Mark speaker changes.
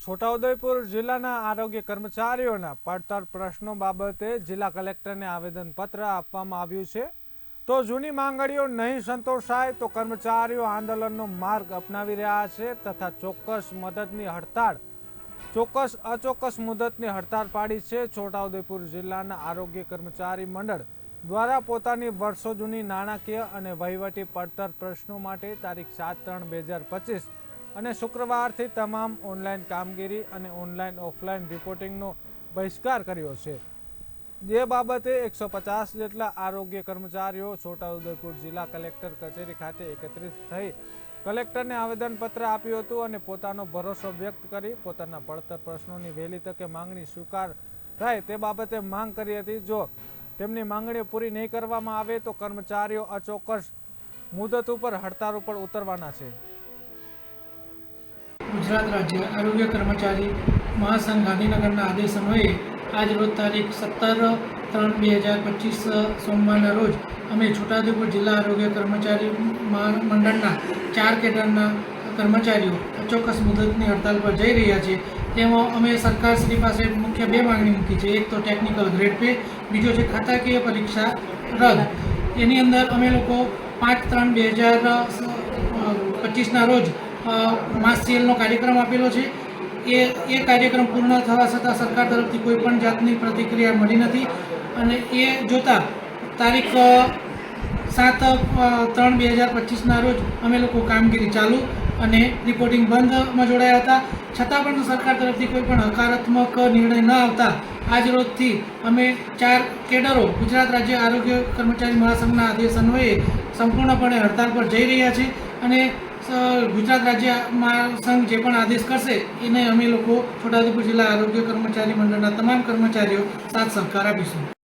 Speaker 1: છોટાઉદેપુર જિલ્લાના આરોગ્ય કર્મચારીઓના પડતર પ્રશ્નો બાબતે જિલ્લા કલેક્ટરને આવેદનપત્ર આપવામાં આવ્યું છે। તો જૂની માંગણીઓ નહીં સંતોષાય તો કર્મચારીઓ આંદોલનનો માર્ગ અપનાવી રહ્યા છે તથા ચોક્કસ અચોક્કસ મુદતની હડતાળ પાડી છે। છોટાઉદેપુર જિલ્લાના આરોગ્ય કર્મચારી મંડળ દ્વારા પોતાની વર્ષો જૂની નાણાકીય અને વહીવટી પડતર પ્રશ્નો માટે તારીખ 7/3/2025 અને શુક્રવારથી તમામ ઓનલાઈન કામગીરી અને ઓનલાઈન ઓફલાઈન રિપોર્ટિંગનો બહિષ્કાર કર્યો છે। જે બાબતે 150 જેટલા આરોગ્ય કર્મચારીઓ છોટાઉદેપુર જિલ્લા કલેક્ટર કચેરી ખાતે એકત્રિત થઈ કલેક્ટરને આવેદનપત્ર આપ્યું હતું અને પોતાનો ભરોસો વ્યક્ત કરી પોતાના પડતર પ્રશ્નોની વહેલી તકે માંગણી સ્વીકાર થાય તે બાબતે માંગ કરી હતી। જો તેમની માંગણીઓ પૂરી નહીં કરવામાં આવે તો કર્મચારીઓ અચોક્કસ મુદત ઉપર હડતાળ ઉપર ઉતરવાના છે।
Speaker 2: गुजरात राज्य आरोग्य कर्मचारी महासंघ गांधीनगर आदेश अन्वये आज रोज तारीख 17/3/2025 सोमवार रोज अमे छोटाउदेपुर जिला आरोग्य कर्मचारी मंडल 4 केडरना कर्मचारीओ अचोक्कस मुदतनी हड़ताल पर जई रह्या छे। तेमां अमे सरकारश्री पासे मुख्य 2 मांगणी मूकी छे। एक तो टेक्निकल ग्रेड पे, बीजो छे खाताकीय परीक्षा रद्द। एनी अंदर अमे लोको 5/3/2025 रोज मास सेलनो कार्यक्रम आपेलो छे। ए कार्यक्रम पूर्ण थवा छतां सरकार तरफथी कोईपण जातनी प्रतिक्रिया मळी नथी अने ए जोता तारीख 7/3/2025 रोज अमे लोको कामगीरी चालू अने रिपोर्टिंग बंध में जोड़ाया हता। छतां पण सरकार तरफथी कोईपण हकारात्मक निर्णय न आवता आज रोजथी अमे 4 केडरो गुजरात राज्य आरोग्य कर्मचारी महासंघना आदेश अन्वये संपूर्णपणे हड़ताल पर जई रह्या छे अने गुजरात राज्य महासंघ जे पण आदेश करशे एने अमे लोको छोटाउदेपुर जिला आरोग्य कर्मचारी मंडलना तमाम कर्मचारीओ साथ सहकार आपीशुं।